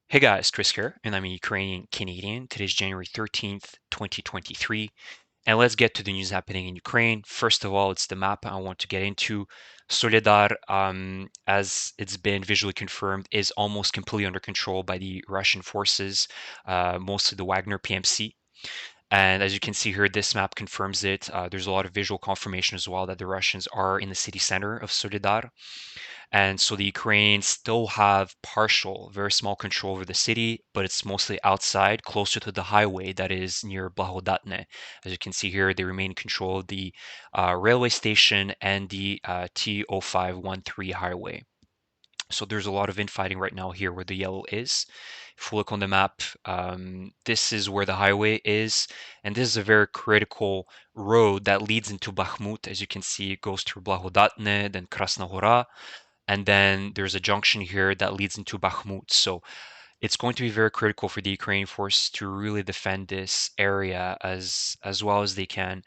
Hey guys, Chris here, and I'm a Ukrainian Canadian. Today's January 13th, 2023, and let's get to the news happening in Ukraine. First of all, it's the map I want to get into. Soledar, as it's been visually confirmed, is almost completely under control by the Russian forces, mostly the Wagner PMC. And as you can see here, this map confirms it. There's a lot of visual confirmation as well that the Russians are in the city center of Soledar. And so the Ukrainians still have partial, very small control over the city, but it's mostly outside, closer to the highway that is near Blahodatne. As you can see here, they remain in control of the railway station and the T0513 highway. So there's a lot of infighting right now here where the yellow is. If we look on the map, this is where the highway is, and this is a very critical road that leads into Bakhmut. As you can see, it goes through Blahodatne, then Krasna Hora, and then there's a junction here that leads into Bakhmut. So it's going to be very critical for the Ukrainian forces to really defend this area as well as they can.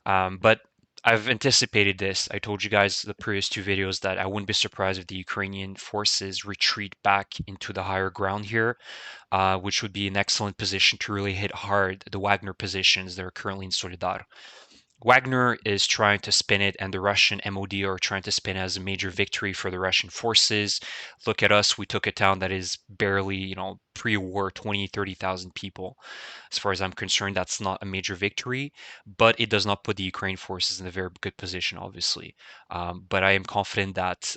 But I've anticipated this. I told you guys the previous two videos that I wouldn't be surprised if the Ukrainian forces retreat back into the higher ground here, which would be an excellent position to really hit hard the Wagner positions that are currently in Soledar. Wagner is trying to spin it, and the Russian MOD are trying to spin it as a major victory for the Russian forces. Look at us, we took a town that is barely, pre-war 20, 30,000 people. As far as I'm concerned, that's not a major victory, but it does not put the Ukraine forces in a very good position, obviously. But I am confident that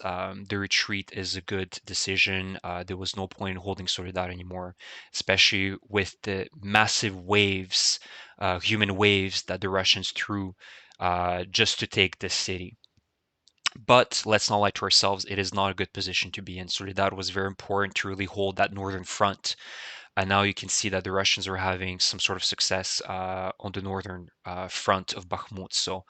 the retreat is a good decision. There was no point in holding Soledar anymore, especially with the massive waves, human waves that the Russians threw just to take this city. But let's not lie to ourselves, it is not a good position to be in. Soledar was very important to really hold that northern front. And now you can see that the Russians are having some sort of success on the northern front of Bakhmut. So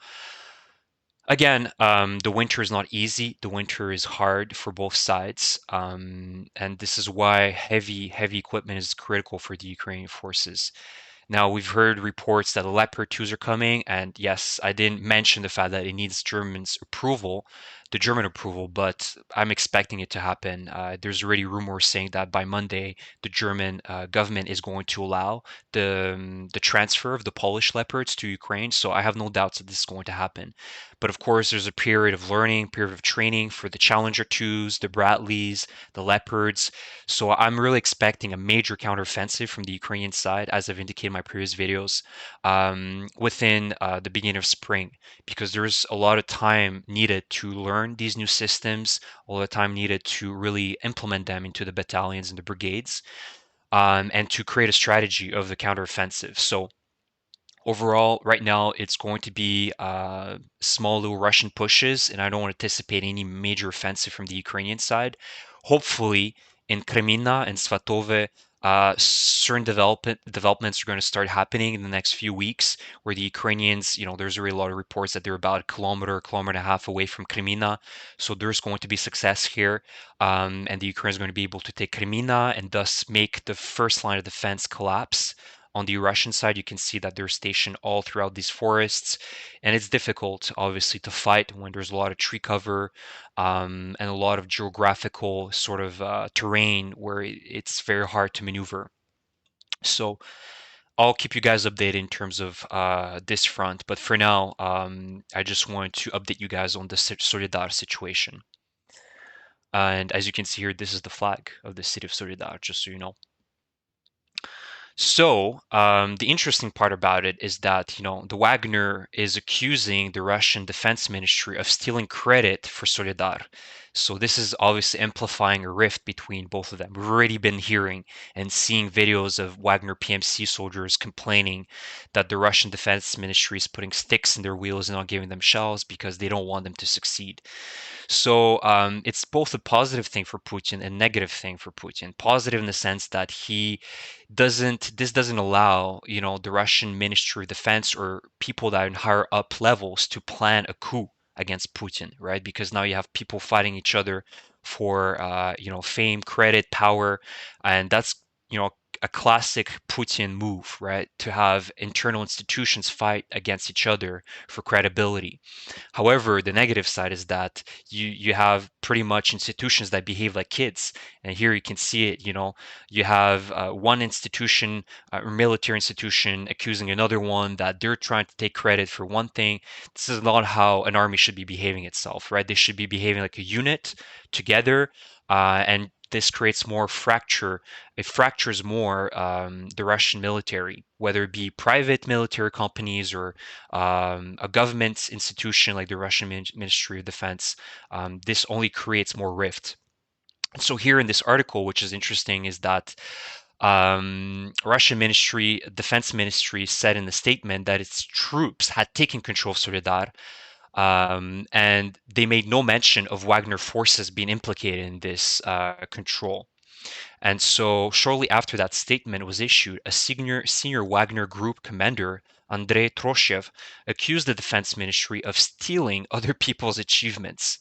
again, the winter is not easy. The winter is hard for both sides. And this is why heavy equipment is critical for the Ukrainian forces. Now, we've heard reports that Leopard 2s are coming, and yes, I didn't mention the fact that it needs the German approval, but I'm expecting it to happen. There's already rumors saying that by Monday, the German government is going to allow the transfer of the Polish Leopards to Ukraine, so I have no doubts that this is going to happen. But of course, there's a period of learning, period of training for the Challenger 2s, the Bradleys, the Leopards. So I'm really expecting a major counteroffensive from the Ukrainian side, as I've indicated in my previous videos, within the beginning of spring, because there's a lot of time needed to learn these new systems, a lot of time needed to really implement them into the battalions and the brigades, and to create a strategy of the counteroffensive. So overall, right now, it's going to be small little Russian pushes, and I don't anticipate any major offensive from the Ukrainian side. Hopefully, in Kremina and Svatove, certain developments are going to start happening in the next few weeks, where the Ukrainians, there's already a lot of reports that they're about a kilometer and a half away from Kremina, so there's going to be success here, and the Ukraine is going to be able to take Kremina and thus make the first line of defense collapse. On the Russian side, you can see that they're stationed all throughout these forests, and it's difficult, obviously, to fight when there's a lot of tree cover and a lot of geographical sort of terrain where it's very hard to maneuver. So I'll keep you guys updated in terms of this front, but for now, I just wanted to update you guys on the Soledar situation. And as you can see here, this is the flag of the city of Soledar, just so you know. So, the interesting part about it is that, the Wagner is accusing the Russian Defense Ministry of stealing credit for Soledar. So this is obviously amplifying a rift between both of them. We've already been hearing and seeing videos of Wagner PMC soldiers complaining that the Russian Defense Ministry is putting sticks in their wheels and not giving them shells because they don't want them to succeed. So it's both a positive thing for Putin and a negative thing for Putin. Positive in the sense that this doesn't allow, the Russian Ministry of Defense or people that are in higher up levels to plan a coup against Putin, right? Because now you have people fighting each other for, fame, credit, power, and that's, a classic Putin move, right? To have internal institutions fight against each other for credibility. However, the negative side is that you have pretty much institutions that behave like kids, and here you can see it. You have one institution or military institution accusing another one that they're trying to take credit for one thing. This is not how an army should be behaving itself, right? They should be behaving like a unit together, and this creates more fracture. It fractures more the Russian military, whether it be private military companies or a government institution like the Russian Ministry of Defense. This only creates more rift. So here in this article, which is interesting, is that Russian Defense Ministry said in the statement that its troops had taken control of Soledar, and they made no mention of Wagner forces being implicated in this control. And so, shortly after that statement was issued, a senior Wagner Group commander, Andrei Troshev, accused the defense ministry of stealing other people's achievements.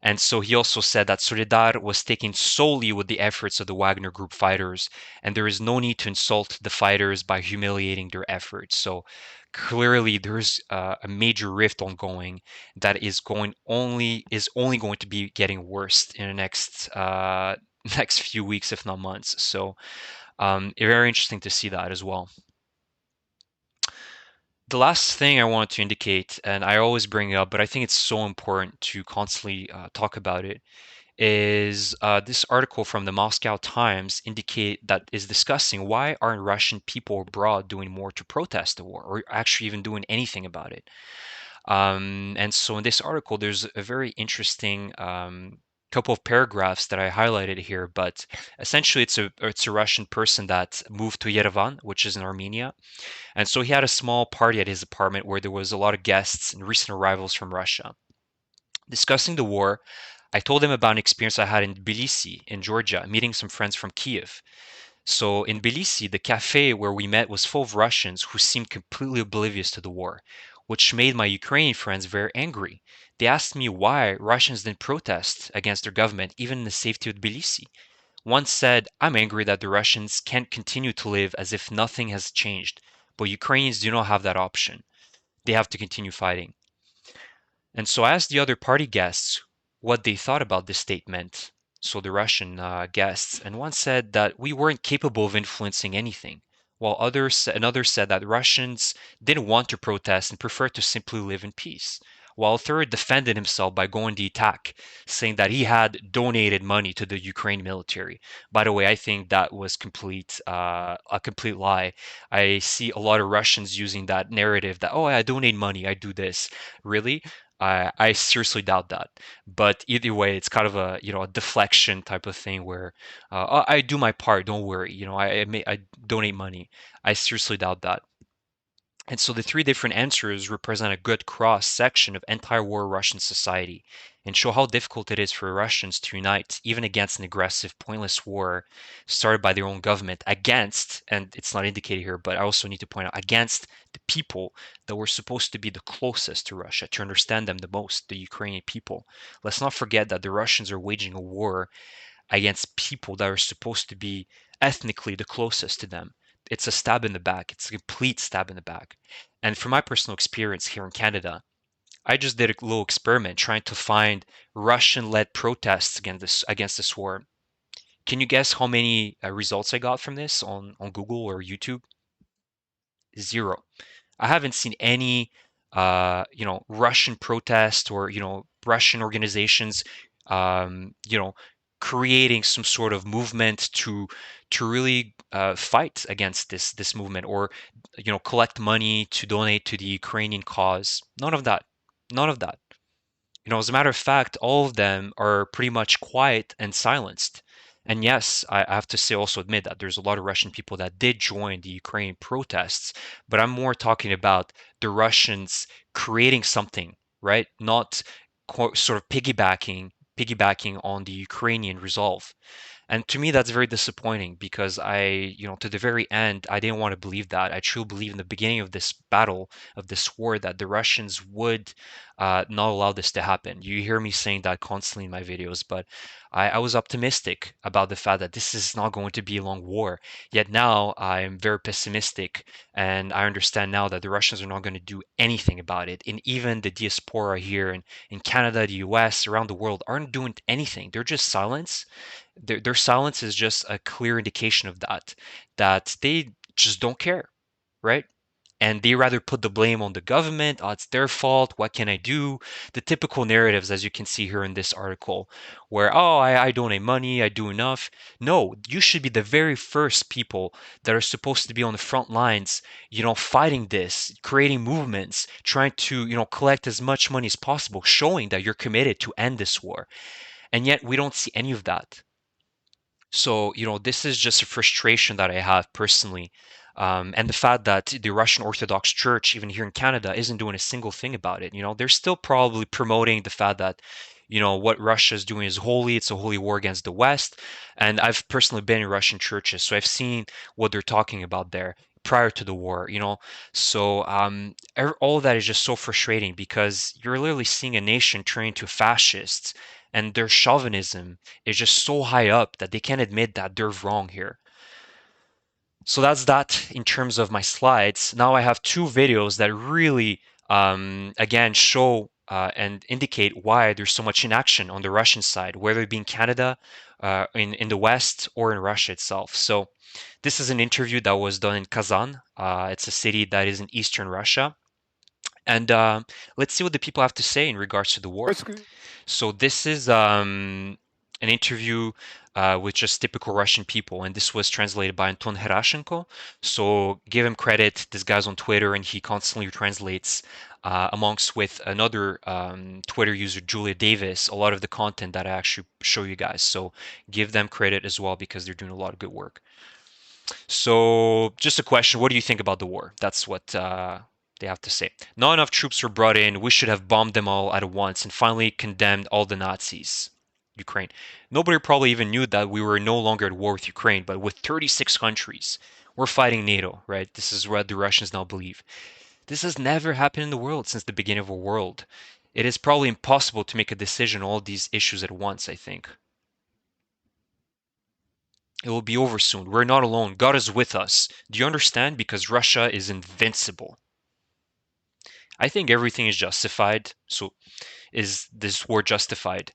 And so he also said that Soledar was taken solely with the efforts of the Wagner Group fighters, and there is no need to insult the fighters by humiliating their efforts. So clearly, there's a major rift ongoing that is only going to be getting worse in the next few weeks, if not months. So very interesting to see that as well. The last thing I want to indicate, and I always bring it up, but I think it's so important to constantly talk about it, is this article from the Moscow Times indicate that is discussing why aren't Russian people abroad doing more to protest the war or actually even doing anything about it. And so in this article, there's a very interesting couple of paragraphs that I highlighted here, but essentially it's a Russian person that moved to Yerevan, which is in Armenia, and so he had a small party at his apartment where there was a lot of guests and recent arrivals from Russia. Discussing the war, I told him about an experience I had in Tbilisi, in Georgia, meeting some friends from Kiev. So in Tbilisi, the cafe where we met was full of Russians who seemed completely oblivious to the war, which made my Ukrainian friends very angry. They asked me why Russians didn't protest against their government, even in the safety of Tbilisi. One said, I'm angry that the Russians can't continue to live as if nothing has changed, but Ukrainians do not have that option. They have to continue fighting. And so I asked the other party guests what they thought about this statement, so the Russian guests, and one said that we weren't capable of influencing anything, while another said that Russians didn't want to protest and preferred to simply live in peace. While a third defended himself by going the attack, saying that he had donated money to the Ukraine military. By the way, I think that was a complete lie. I see a lot of Russians using that narrative that, oh, I donate money, I do this. Really? I seriously doubt that. But either way, it's kind of a deflection type of thing where "Oh, I do my part, don't worry. I donate money. I seriously doubt that. And so the three different answers represent a good cross section of anti-war Russian society and show how difficult it is for Russians to unite even against an aggressive, pointless war started by their own government against, and it's not indicated here, but I also need to point out, against the people that were supposed to be the closest to Russia, to understand them the most, the Ukrainian people. Let's not forget that the Russians are waging a war against people that are supposed to be ethnically the closest to them. It's a stab in the back. It's a complete stab in the back. And from my personal experience here in Canada, I just did a little experiment trying to find Russian-led protests against this war. Can you guess how many results I got from this on Google or YouTube? Zero. I haven't seen any, Russian protest or Russian organizations, you know, creating some sort of movement to really fight against this movement or collect money to donate to the Ukrainian cause. None of that. None of that. As a matter of fact, all of them are pretty much quiet and silenced. And yes, I have to say also admit that there's a lot of Russian people that did join the Ukrainian protests, but I'm more talking about the Russians creating something, right? Not sort of piggybacking on the Ukrainian resolve. And to me, that's very disappointing because to the very end, I didn't want to believe that. I truly believe in the beginning of this battle, of this war, that the Russians would not allow this to happen. You hear me saying that constantly in my videos, but I was optimistic about the fact that this is not going to be a long war. Yet now I'm very pessimistic, and I understand now that the Russians are not going to do anything about it. And even the diaspora here in Canada, the US, around the world aren't doing anything. They're just silence. Their silence is just a clear indication of that they just don't care, right? And they rather put the blame on the government. Oh, it's their fault. What can I do? The typical narratives, as you can see here in this article, where, oh, I donate money, I do enough. No, you should be the very first people that are supposed to be on the front lines, fighting this, creating movements, trying to, collect as much money as possible, showing that you're committed to end this war. And yet we don't see any of that. So, this is just a frustration that I have personally. And the fact that the Russian Orthodox Church, even here in Canada, isn't doing a single thing about it. They're still probably promoting the fact that, what Russia is doing is holy. It's a holy war against the West. And I've personally been in Russian churches, so I've seen what they're talking about there prior to the war. So all of that is just so frustrating because you're literally seeing a nation turn into fascists, and their chauvinism is just so high up that they can't admit that they're wrong here. So that's that in terms of my slides. Now I have two videos that really, again, show and indicate why there's so much inaction on the Russian side, whether it be in Canada, in the West, or in Russia itself. So this is an interview that was done in Kazan. It's a city that is in eastern Russia. And let's see what the people have to say in regards to the war. So this is an interview with just typical Russian people, and this was translated by Anton Herashenko. So give him credit. This guy's on Twitter, and he constantly translates, amongst with another Twitter user, Julia Davis, a lot of the content that I actually show you guys. So give them credit as well because they're doing a lot of good work. So, just a question: what do you think about the war? That's what they have to say. Not enough troops were brought in. We should have bombed them all at once and finally condemned all the Nazis. Ukraine. Nobody probably even knew that we were no longer at war with Ukraine, but with 36 countries, we're fighting NATO, right? This is what the Russians now believe. This has never happened in the world since the beginning of a world. It is probably impossible to make a decision on all these issues at once, I think. It will be over soon. We're not alone. God is with us. Do you understand? Because Russia is invincible. I think everything is justified. So, is this war justified?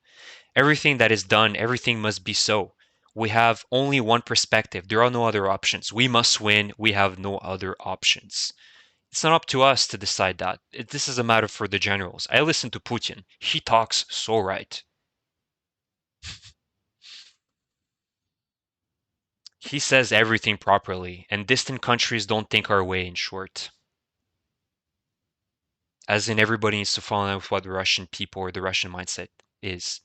Everything that is done, everything must be so. We have only one perspective. There are no other options. We must win. We have no other options. It's not up to us to decide that. This is a matter for the generals. I listen to Putin. He talks so right. He says everything properly, and distant countries don't think our way, in short. As in, everybody needs to follow with what the Russian people or the Russian mindset is.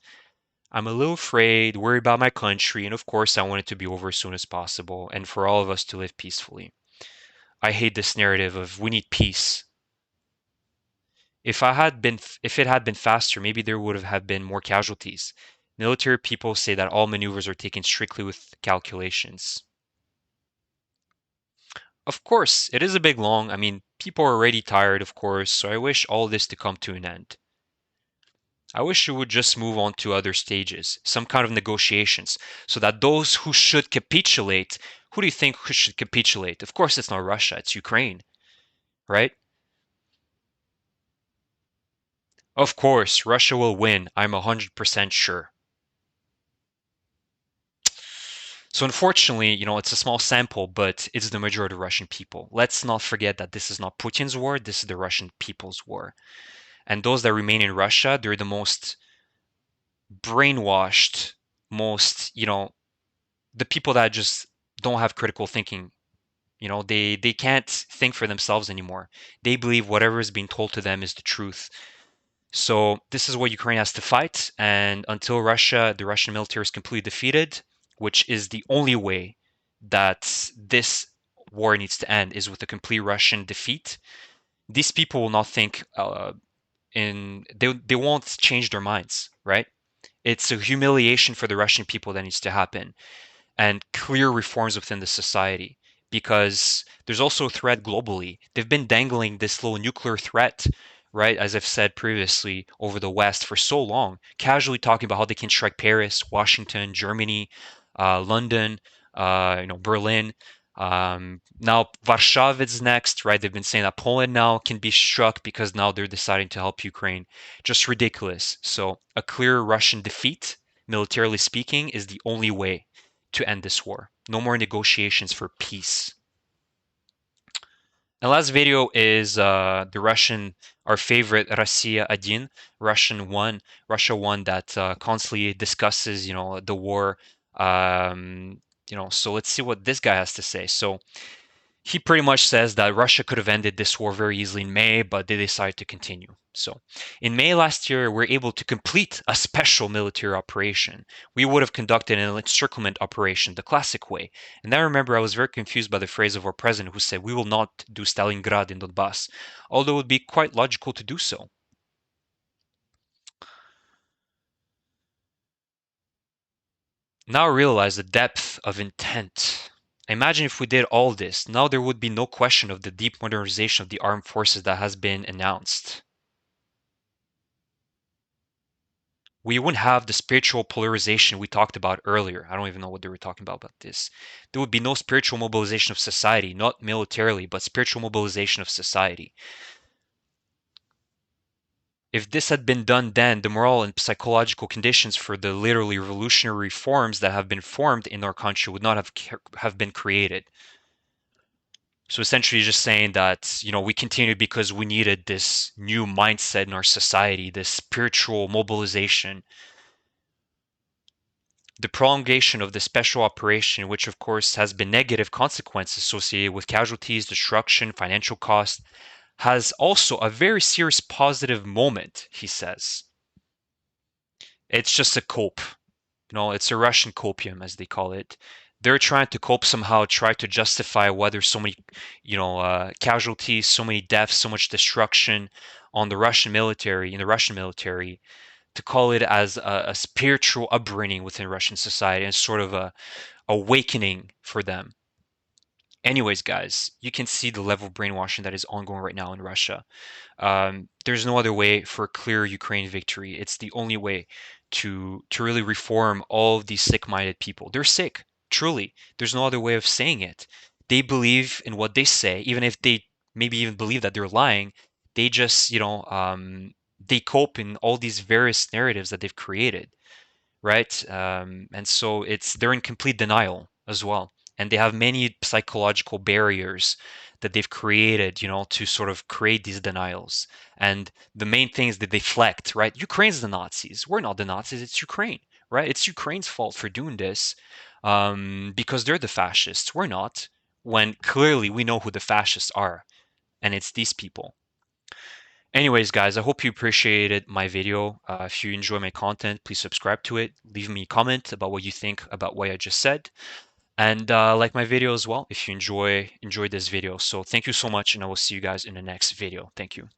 I'm a little afraid, worried about my country, and of course, I want it to be over as soon as possible and for all of us to live peacefully. I hate this narrative of we need peace. If it had been faster, maybe there would have been more casualties. Military people say that all maneuvers are taken strictly with calculations. Of course, it is a bit long. I mean, people are already tired, of course, so I wish all this to come to an end. I wish it would just move on to other stages, some kind of negotiations, so that those who should capitulate, who do you think who should capitulate? Of course, it's not Russia, it's Ukraine, right? Of course, Russia will win. I'm 100% sure. So unfortunately, it's a small sample, but it's the majority of Russian people. Let's not forget that this is not Putin's war, this is the Russian people's war. And those that remain in Russia, they're the most brainwashed, most, the people that just don't have critical thinking. They can't think for themselves anymore. They believe whatever is being told to them is the truth. So this is what Ukraine has to fight, and until the Russian military is completely defeated, which is the only way that this war needs to end, is with a complete Russian defeat. These people will not think they won't change their minds, right? It's a humiliation for the Russian people that needs to happen, and clear reforms within the society, because there's also a threat globally. They've been dangling this little nuclear threat right? As I've said previously, over the West for so long, casually talking about how they can strike Paris, Washington, Germany, London, Berlin. Now Warsaw is next, right? They've been saying that Poland now can be struck because now they're deciding to help Ukraine. Just ridiculous. So a clear Russian defeat, militarily speaking, is the only way to end this war. No more negotiations for peace. The last video is the Russian, our favorite Россия один, Russia one that constantly discusses, the war. So let's see what this guy has to say. So he pretty much says that Russia could have ended this war very easily in May, but they decided to continue. So, in May last year, we were able to complete a special military operation. We would have conducted an encirclement operation the classic way. And I remember I was very confused by the phrase of our president who said, "We will not do Stalingrad in Donbass," although it would be quite logical to do so. Now I realize the depth of intent. Imagine if we did all this. Now there would be no question of the deep modernization of the armed forces that has been announced. We wouldn't have the spiritual polarization we talked about earlier. I don't even know what they were talking about this. There would be no spiritual mobilization of society, not militarily, but spiritual mobilization of society. If this had been done then, the moral and psychological conditions for the literally revolutionary reforms that have been formed in our country would not have been created. So essentially just saying that, we continued because we needed this new mindset in our society, this spiritual mobilization. The prolongation of the special operation, which of course has been negative consequences associated with casualties, destruction, financial cost, has also a very serious positive moment, he says. It's just a cope. It's a Russian copium, as they call it. They're trying to cope somehow, try to justify why there's so many, casualties, so many deaths, so much destruction on the Russian military, in the Russian military, to call it as a spiritual upbringing within Russian society and sort of a awakening for them. Anyways, guys, you can see the level of brainwashing that is ongoing right now in Russia. There's no other way for a clear Ukraine victory. It's the only way to really reform all of these sick-minded people. They're sick, truly. There's no other way of saying it. They believe in what they say, even if they maybe even believe that they're lying. They just, they cope in all these various narratives that they've created, right? And so they're in complete denial as well, and they have many psychological barriers that they've created, to sort of create these denials. And the main thing is that they deflect, right? Ukraine's the Nazis. We're not the Nazis. It's Ukraine, right? It's Ukraine's fault for doing this, because they're the fascists. We're not. When clearly we know who the fascists are, and it's these people. Anyways, guys, I hope you appreciated my video. If you enjoy my content, please subscribe to it. Leave me a comment about what you think about what I just said. And like my video as well if you enjoyed this video. So thank you so much, and I will see you guys in the next video. Thank you.